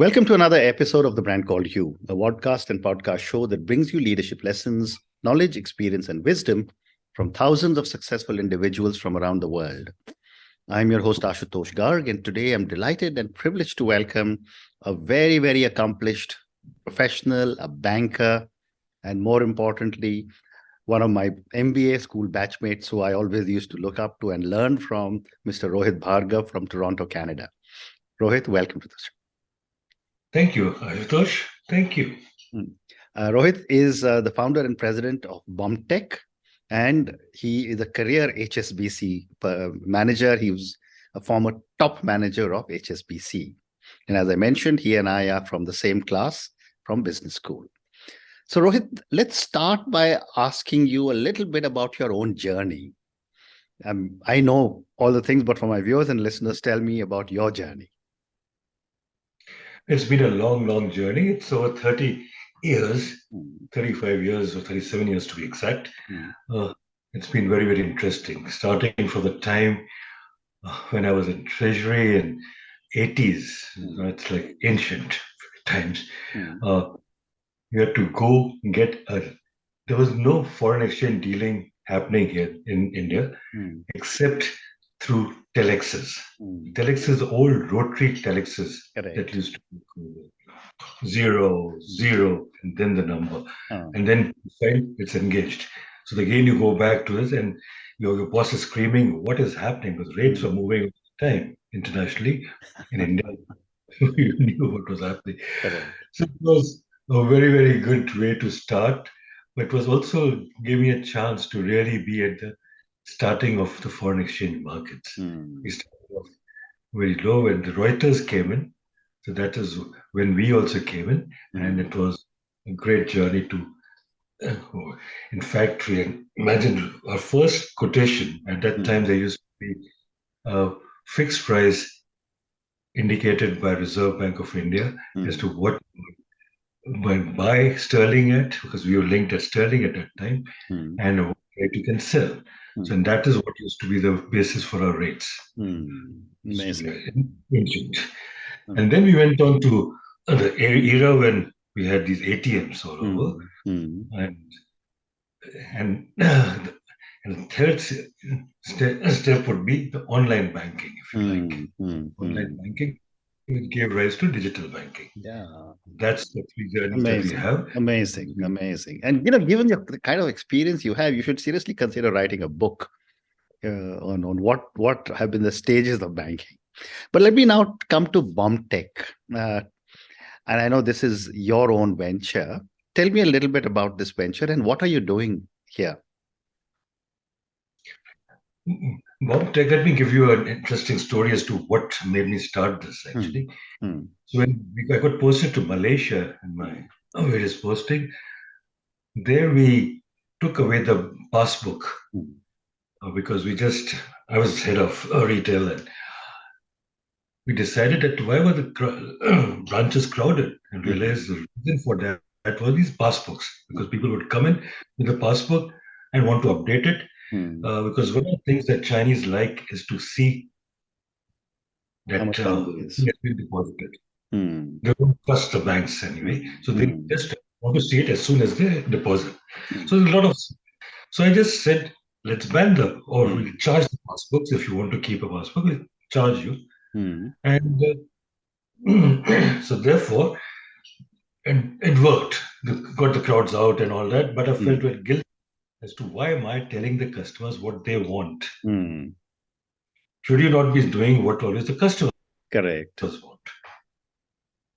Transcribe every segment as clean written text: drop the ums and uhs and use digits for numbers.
Welcome to another episode of The Brand Called You, a podcast and podcast show that brings you leadership lessons, knowledge, experience, and wisdom from thousands of successful individuals from around the world. I'm your host, Ashutosh Garg, and today I'm delighted and privileged to welcome a very, very accomplished professional, a banker, and more importantly, one of my MBA school batchmates who I always used to look up to and learn from, Mr. Rohit Bhargava from Toronto, Canada. Rohit, welcome to the show. Thank you, Ashutosh. Thank you. Rohit is the founder and president of BomTech, and he is a career HSBC manager. He was a former top manager of HSBC. And as I mentioned, he and I are from the same class from business school. So Rohit, let's start by asking you a little bit about your own journey. I know all the things, but for my viewers and listeners, tell me about your journey. It's been a long, long journey. It's over 30 years, 35 years or 37 years to be exact. It's been very, very interesting. Starting from the time when I was in Treasury in 80s, it's like ancient times. You had to go get there was no foreign exchange dealing happening here in India except through telexes. Telexes, old rotary telexes that used to be 0, 0, and then the number. And then it's engaged. So again, you go back to this and your boss is screaming, what is happening? Because rates were moving all the time internationally. In India, you knew what was happening. So it was a very, very good way to start. But it was also gave me a chance to really be at the starting of the foreign exchange markets. We started off very low when the Reuters came in. So that is when we also came in. And it was a great journey to, in fact, imagine our first quotation. At that time, there used to be a fixed price indicated by Reserve Bank of India as to what buy sterling at, because we were linked at sterling at that time, and what rate you can sell. So, and that is what used to be the basis for our rates. Amazing. And then we went on to the era when we had these ATMs all over, and the third step would be the online banking, if you like. Online banking, it gave rise to digital banking. That's the three journeys that we have. Amazing. And given the kind of experience you have, you should seriously consider writing a book on what have been the stages of banking. But let me now come to BomTech. And I know this is your own venture. Tell me a little bit about this venture and what are you doing here? BomTech, let me give you an interesting story as to what made me start this, actually. So when I got posted to Malaysia in my various posting, there we took away the passbook because I was head of retail, and we decided that why were the branches crowded, and realized the reason for that were these passbooks, because people would come in with a passbook and want to update it. Because one of the things that Chinese like is to see that it has been deposited. They don't trust the banks anyway, so they just want to see it as soon as they deposit. So there's a lot of. So I just said, let's ban them, or we'll charge the passbooks. If you want to keep a passbook, we'll charge you. And so therefore, and it worked. Got the crowds out and all that, but I felt very guilty as to why am I telling the customers what they want? Should you not be doing what always the customers want?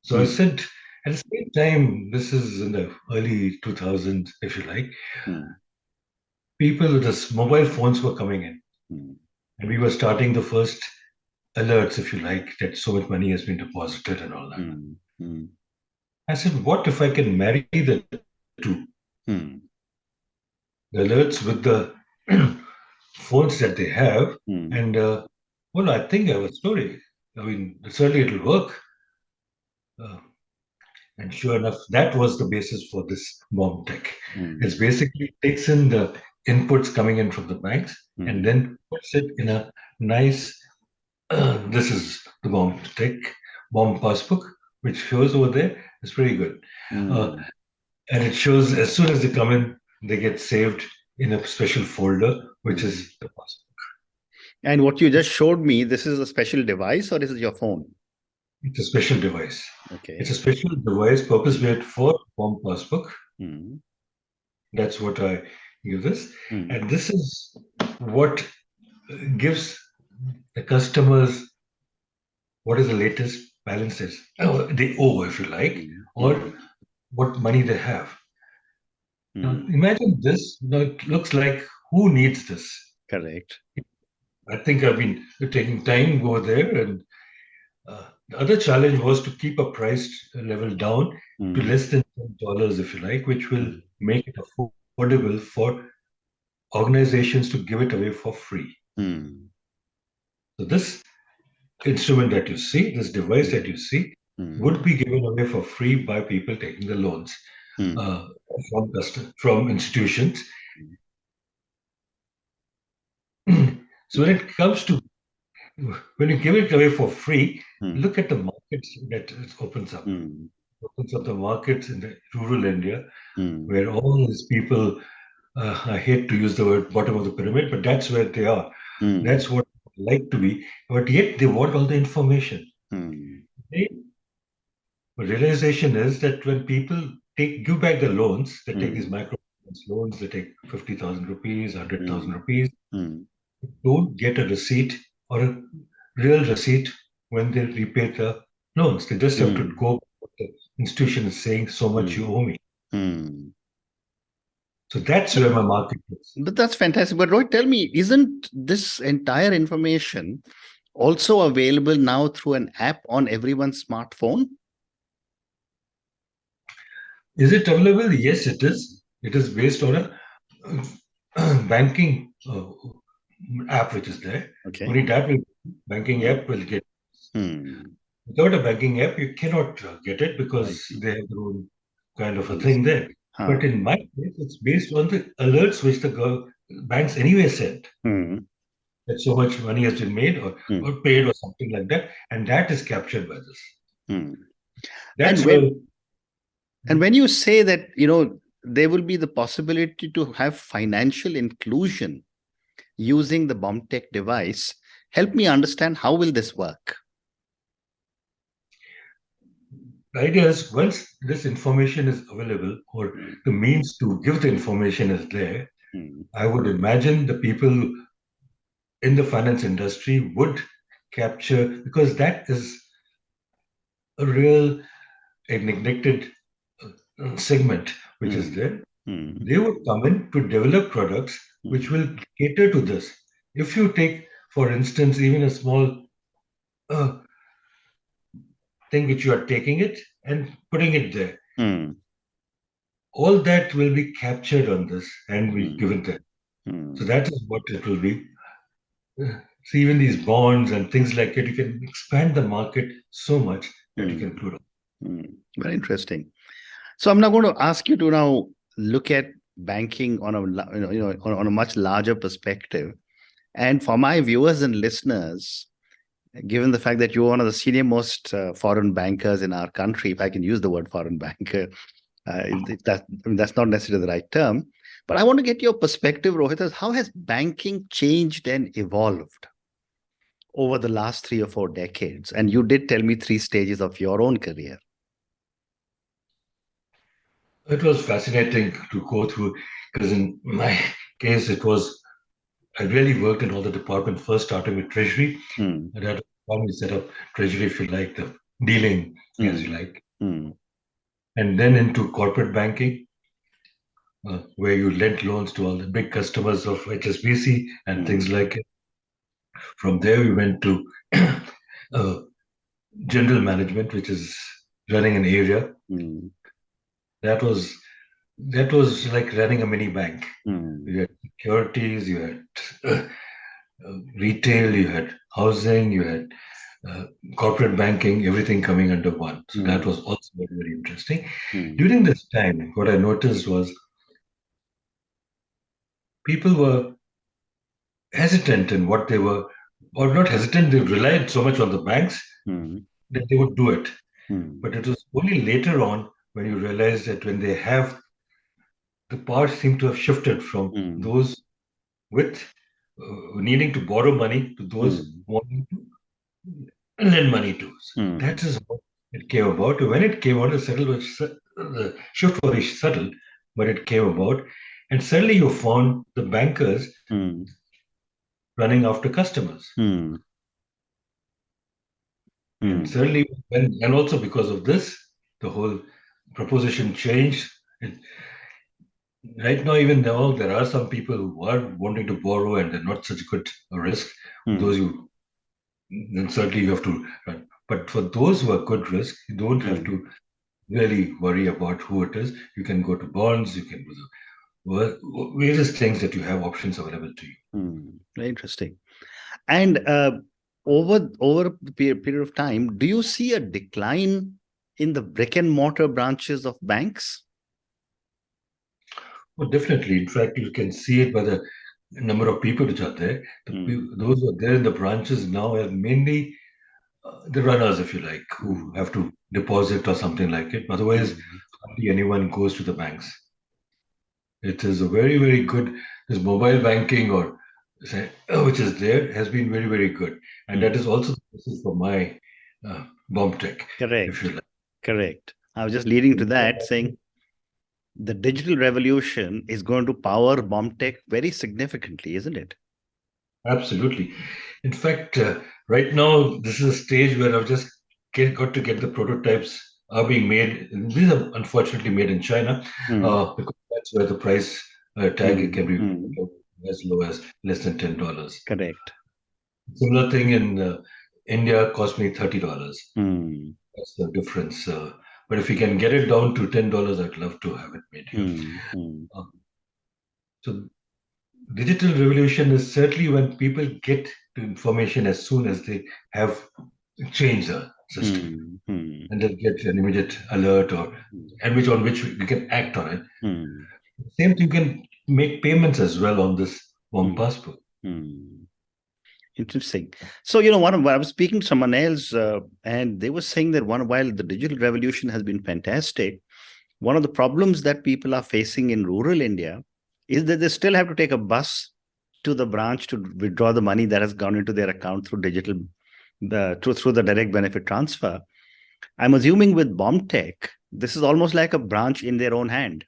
So I said, at the same time, this is in the early 2000s, if you like, people with the mobile phones were coming in. And we were starting the first alerts, if you like, that so much money has been deposited and all that. I said, what if I can marry the two? The alerts with the phones that they have, and well, I think I have a story. I mean, certainly it'll work. And sure enough, that was the basis for this BomTech. It's basically takes in the inputs coming in from the banks and then puts it in a nice, this is the BomTech, Bomb Passbook, which shows over there is pretty good. And it shows as soon as they come in, they get saved in a special folder, which is the passbook. And what you just showed me, this is a special device or is it your phone? It's a special device. Okay. It's a special device purpose-made for Bomb Passbook. That's what I use this. And this is what gives the customers what is the latest balances they owe, if you like, or what money they have. Now, imagine this. Now, it looks like who needs this? Correct. I think I've been taking time over there, and the other challenge was to keep a price level down to less than $10, if you like, which will make it affordable for organizations to give it away for free. So this instrument that you see, this device that you see, would be given away for free by people taking the loans from institutions. So when it comes to when you give it away for free, look at the markets that it opens up. It opens up the markets in the rural India, where all these people, I hate to use the word bottom of the pyramid, but that's where they are. That's what they like to be, but yet they want all the information. The realization is that when people give back the loans, they take these microfinance loans, they take 50,000 rupees, 100,000 rupees, don't get a receipt or a real receipt when they repay the loans. They just have to go, the institution is saying, so much you owe me. So that's where my market is. But that's fantastic. But Rohit, tell me, isn't this entire information also available now through an app on everyone's smartphone? Is it available? Yes, it is. It is based on a banking app which is there. Okay. Only that banking app will get. Without a banking app, you cannot get it because they have their own kind of a thing there. But in my case, it's based on the alerts which the banks anyway send. That so much money has been made or paid or something like that, and that is captured by this. That's and when you say that, there will be the possibility to have financial inclusion using the BomTech device, help me understand how will this work? The idea is once this information is available or the means to give the information is there, I would imagine the people in the finance industry would capture, because that is a real neglected segment which is there. They would come in to develop products which will cater to this. If you take, for instance, even a small thing which you are taking it and putting it there, all that will be captured on this and be given there. So that is what it will be. So even these bonds and things like it, you can expand the market so much that you can include. Very interesting. So I'm now going to ask you to now look at banking on a much larger perspective. And for my viewers and listeners, given the fact that you're one of the senior most foreign bankers in our country, if I can use the word foreign banker, that's not necessarily the right term, but I want to get your perspective, Rohit, how has banking changed and evolved over the last 3 or 4 decades? And you did tell me 3 stages of your own career. It was fascinating to go through, because in my case, I really worked in all the departments, first starting with Treasury. And I had a set up Treasury, if you like, the dealing, as you like. And then into corporate banking, where you lent loans to all the big customers of HSBC and things like it. From there, we went to general management, which is running an area. That was like running a mini bank. You had securities, you had retail, you had housing, you had corporate banking, everything coming under one. So that was also very, very interesting. During this time, what I noticed was people were hesitant in what they were, or not hesitant, they relied so much on the banks that they would do it. But it was only later on when you realize that when they have, the power seem to have shifted from those with needing to borrow money to those wanting to lend money to. So that is how it came about. When it came out, the shift was very subtle, but it came about. And suddenly you found the bankers running after customers. And suddenly, and also because of this, the whole proposition changed. Right now, even now, there are some people who are wanting to borrow and they're not such a good risk. Those you, then certainly you have to run. But for those who are good risk, you don't have to really worry about who it is. You can go to bonds, you can do various things that you have options available to you. Very interesting. And over the period of time, do you see a decline in the brick-and-mortar branches of banks? Well, definitely. In fact, you can see it by the number of people which are there. Those who are there in the branches now are mainly the runners, if you like, who have to deposit or something like it. Otherwise, hardly anyone goes to the banks. It is a very, very good, this mobile banking or which is there has been very, very good. And that is also the basis for my BomTech. Correct. If you like. Correct. I was just leading to that, saying the digital revolution is going to power BomTech very significantly, isn't it? Absolutely. In fact, right now, this is a stage where I've just got to get the prototypes are being made. These are unfortunately made in China because that's where the price tag can be as low as less than $10. Correct. Similar thing in India cost me $30. That's the difference. But if we can get it down to $10, I'd love to have it made here. So digital revolution is certainly when people get to information as soon as they have changed the system and they get an immediate alert on which we can act on it. Same thing, you can make payments as well on this one passbook. Interesting. So, I was speaking to someone else and they were saying that while the digital revolution has been fantastic, one of the problems that people are facing in rural India is that they still have to take a bus to the branch to withdraw the money that has gone into their account through through the direct benefit transfer. I'm assuming with BomTech, this is almost like a branch in their own hand.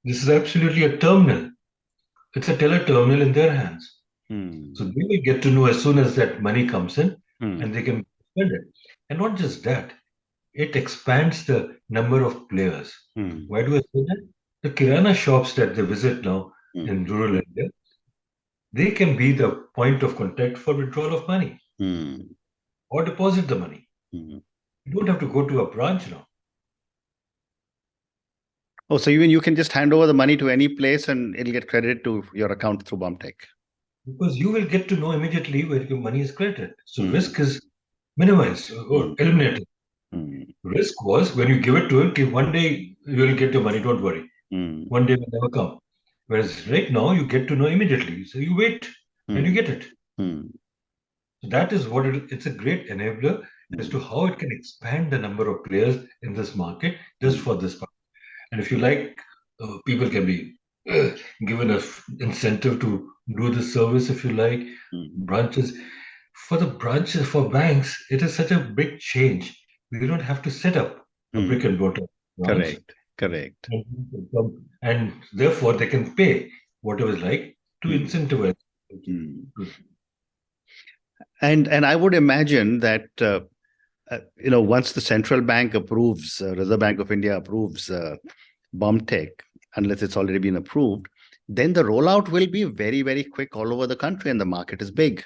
This is absolutely a terminal. It's a teller terminal in their hands. So they will get to know as soon as that money comes in and they can spend it. And not just that, it expands the number of players. Why do I say that? The Kirana shops that they visit now in rural India, they can be the point of contact for withdrawal of money or deposit the money. You don't have to go to a branch now. Oh, so even you can just hand over the money to any place and it'll get credited to your account through BomTech. Because you will get to know immediately where your money is credited. So risk is minimized or eliminated. Risk was when you give it to him, one day you will get your money, don't worry. One day will never come. Whereas right now you get to know immediately. So you wait and you get it. So that is what it's a great enabler as to how it can expand the number of players in this market just for this part. And if you like, people can be given an incentive to do the service, if you like, branches. For the branches, for banks, it is such a big change. We don't have to set up a brick-and-mortar branch. Correct. And therefore, they can pay whatever is like to incentivize. And I would imagine that once the central bank approves, Reserve Bank of India approves BomTech, unless it's already been approved, then the rollout will be very, very quick all over the country and the market is big.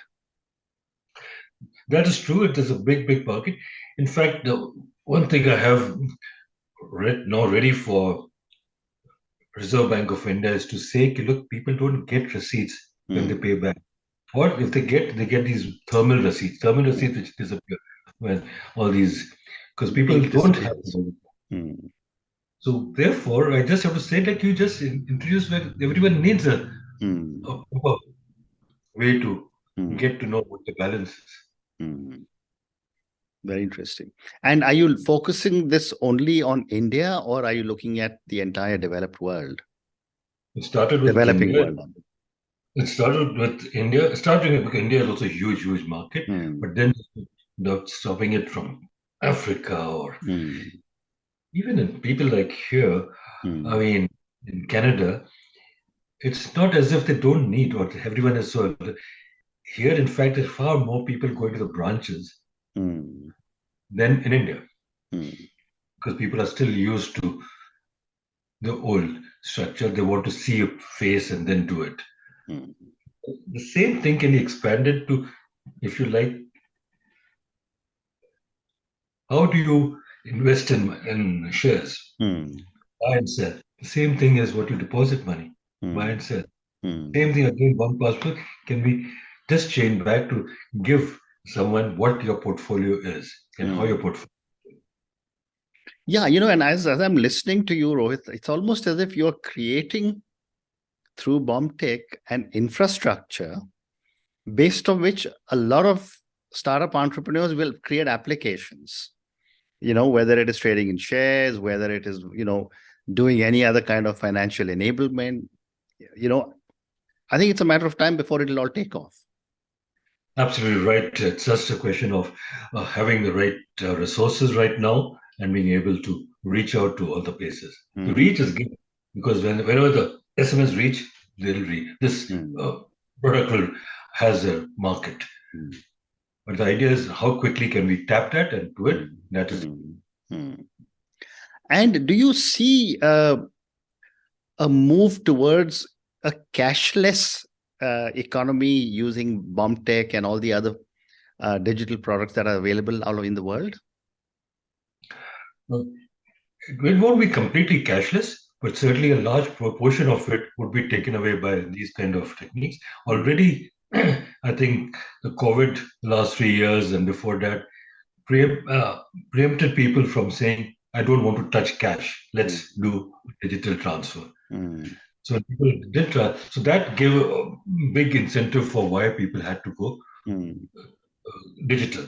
That is true. It is a big, big market. In fact, the one thing I have ready for Reserve Bank of India is to say, look, people don't get receipts when they pay back. What if they get these thermal receipts which disappear when all these, because people don't have them. So therefore, I just have to say that you just introduce where everyone needs a way to get to know what the balance is. Very interesting. And are you focusing this only on India, or are you looking at the entire developed world? It started with Developing India. world. It started with India. Starting with India is also a huge, huge market, but then stopping it from Africa or even in people like here. I mean, in Canada, it's not as if they don't need or everyone is so. Here, in fact, there's far more people going to the branches than in India because people are still used to the old structure. They want to see a face and then do it. The same thing can be expanded to, if you like, how do you invest in shares? Buy and sell. The same thing as what you deposit money, buy and sell. Same thing again, one passbook can be just chained back to give someone what your portfolio is and how your portfolio. Yeah, and as I'm listening to you, Rohit, it's almost as if you're creating through BomTech an infrastructure based on which a lot of startup entrepreneurs will create applications, whether it is trading in shares, whether it is, doing any other kind of financial enablement. I think it's a matter of time before it'll all take off. Absolutely right. It's just a question of having the right resources right now and being able to reach out to all the places. The reach is good because whenever the SMS reach, they'll reach. This product has a market. But the idea is how quickly can we tap that and do it? That is. And do you see a move towards a cashless economy using BomTech and all the other digital products that are available all over in the world? It won't be completely cashless, but certainly a large proportion of it would be taken away by these kind of techniques. Already, I think the COVID last 3 years and before that preempted people from saying, I don't want to touch cash. Let's do digital transfer. So people did try. So that gave a big incentive for why people had to go digital.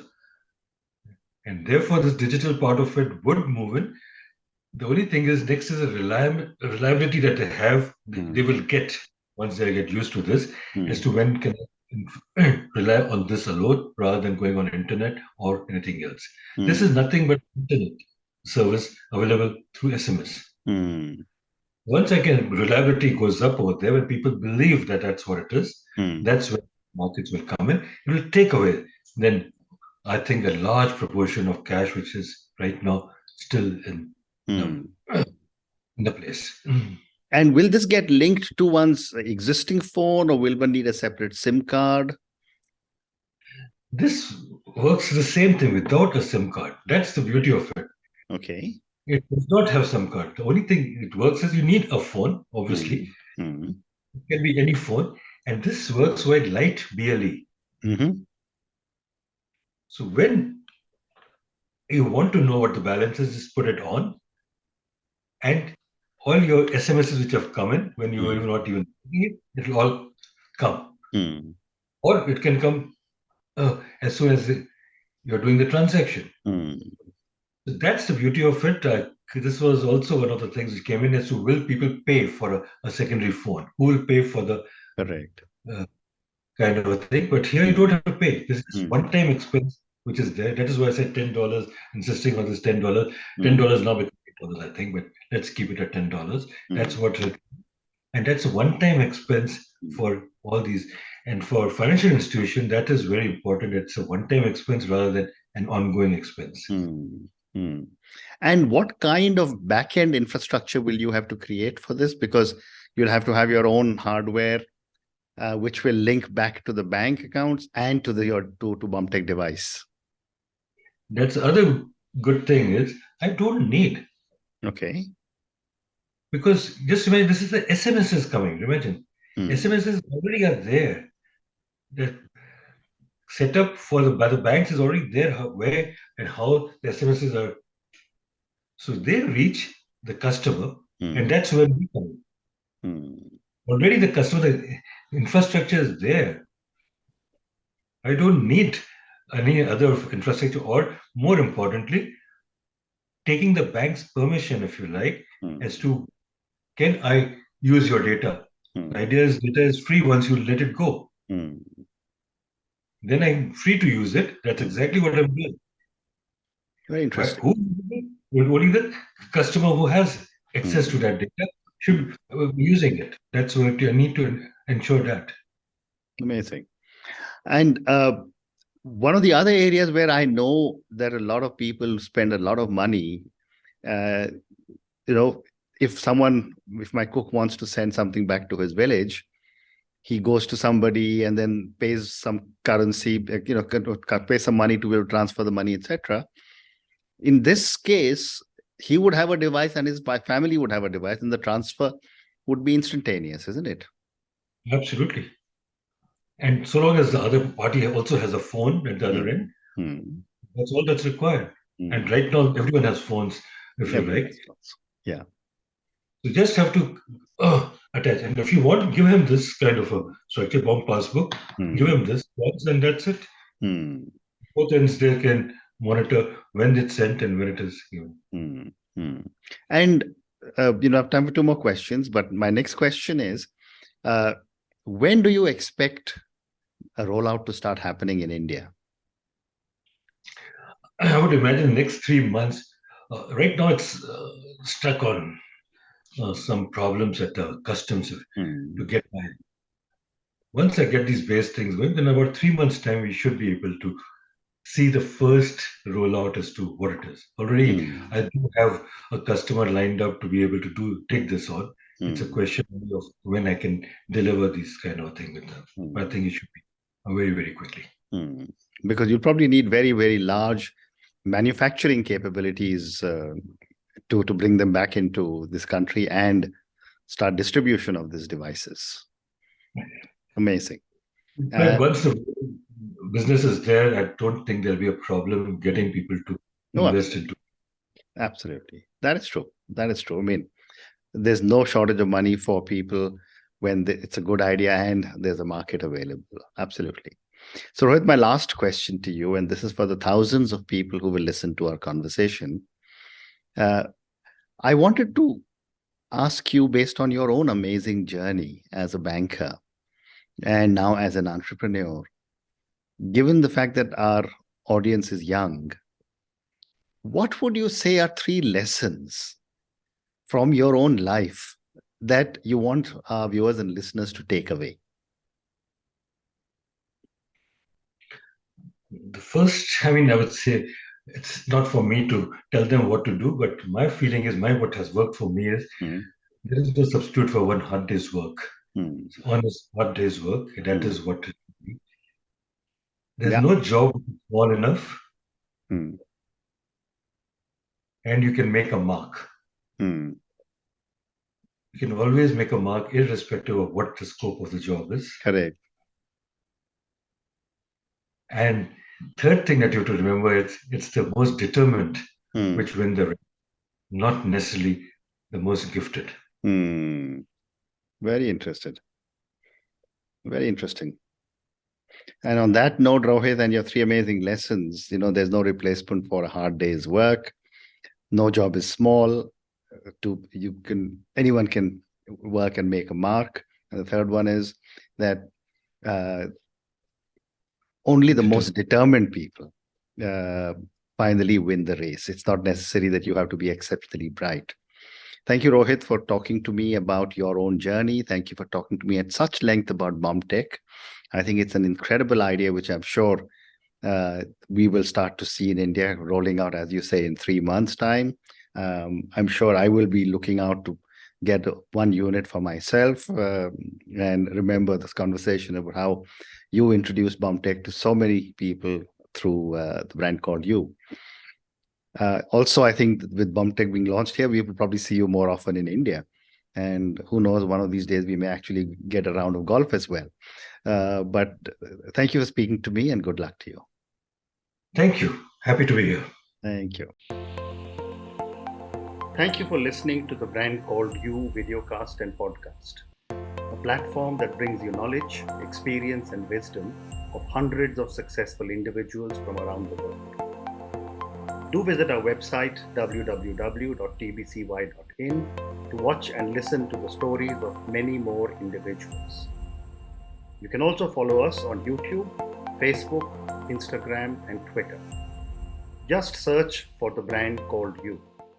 And therefore, this digital part of it would move in. The only thing is, next is a reliability that they have, they will get once they get used to this, as to when can I rely on this alone rather than going on internet or anything else. This is nothing but internet service available through SMS. Once again, reliability goes up over there, when people believe that that's what it is, that's when markets will come in. It will take away then, I think, a large proportion of cash, which is right now still in the place. And will this get linked to one's existing phone, or will one need a separate SIM card? This works the same thing without a SIM card. That's the beauty of it. Okay. It does not have SIM card. The only thing it works is you need a phone, obviously. It can be any phone. And this works with light BLE. So when you want to know what the balance is, just put it on. And all your SMSs which have come in, when you are not even thinking it, will all come. Or it can come as soon as you're doing the transaction. So that's the beauty of it. This was also one of the things which came in as to will people pay for a secondary phone? Who will pay for the kind of a thing? But here you don't have to pay. This is one-time expense which is there. That is why I said $10, insisting on this $10. $10 now becomes $8, I think, but let's keep it at $10. That's what it, and that's a one-time expense for all these. And for financial institution, that is very important. It's a one-time expense rather than an ongoing expense. And what kind of backend infrastructure will you have to create for this? Because you'll have to have your own hardware, which will link back to the bank accounts and to your to BomTech device. That's the other good thing is I don't need. Okay. Because just imagine, this is the SMSs coming. Imagine SMSs already are there. The set up by the banks is already there. Where and how the SMSs are. So they reach the customer, and that's where we come. Already the infrastructure is there. I don't need any other infrastructure, or more importantly, taking the bank's permission, if you like, as to can I use your data? The idea is data is free once you let it go. Then I'm free to use it. That's exactly what I'm doing. Very interesting. Only the customer who has access to that data should be using it. That's what you need to ensure that. Amazing. And one of the other areas where I know that a lot of people spend a lot of money, if my cook wants to send something back to his village, he goes to somebody and then pays some currency, pays some money to be able to transfer the money, etc. In this case, he would have a device and his family would have a device, and the transfer would be instantaneous, isn't it? Absolutely. And so long as the other party also has a phone at the other end, that's all that's required. And right now, everyone has phones, if you like. Yeah. You just have to attach. And if you want to give him this kind of a structured bomb passbook, give him this box, and that's it. Both ends they can monitor when it's sent and when it is given. And I have time for two more questions, but my next question is, when do you expect a rollout to start happening in India? I would imagine next 3 months. Right now, it's stuck on some problems at the customs to get by. Once I get these base things going, then about 3 months' time, we should be able to see the first rollout as to what it is. Already, I do have a customer lined up to be able to take this on. It's a question of when I can deliver this kind of thing with them. I think it should be very, very quickly. Because you probably need very, very large manufacturing capabilities to bring them back into this country and start distribution of these devices. Amazing. But once the business is there, I don't think there'll be a problem getting people to invest into it. Absolutely. That is true. That is true. I mean, there's no shortage of money for people when it's a good idea and there's a market available. Absolutely. So Rohit, my last question to you, and this is for the thousands of people who will listen to our conversation. I wanted to ask you, based on your own amazing journey as a banker and now as an entrepreneur, given the fact that our audience is young, what would you say are 3 lessons from your own life that you want our viewers and listeners to take away? The first, I would say it's not for me to tell them what to do, but my feeling is what has worked for me is there is no substitute for one hard day's work. Honest hard day's work, that is what it is. There's no job small enough, and you can make a mark. You can always make a mark irrespective of what the scope of the job is. Correct. And third thing that you have to remember is it's the most determined which win the race, not necessarily the most gifted. Very interested. Very interesting. And on that note, Rohit, and your 3 amazing lessons, there's no replacement for a hard day's work. No job is small. Anyone can work and make a mark. And the third one is that only the most determined people finally win the race. It's not necessary that you have to be exceptionally bright. Thank you, Rohit, for talking to me about your own journey. Thank you for talking to me at such length about BomTech. I think it's an incredible idea, which I'm sure we will start to see in India rolling out, as you say, in 3 months' time. I'm sure I will be looking out to get 1 unit for myself and remember this conversation about how you introduced BomTech to so many people through the brand called You. Also, I think with BomTech being launched here, we will probably see you more often in India. And who knows, one of these days we may actually get a round of golf as well. But thank you for speaking to me and good luck to you. Thank you. Happy to be here. Thank you. Thank you for listening to the Brand Called You videocast and podcast, a platform that brings you knowledge, experience, and wisdom of hundreds of successful individuals from around the world. Do visit our website www.tbcy.in to watch and listen to the stories of many more individuals. You can also follow us on YouTube, Facebook, Instagram, and Twitter. Just search for the brand called You.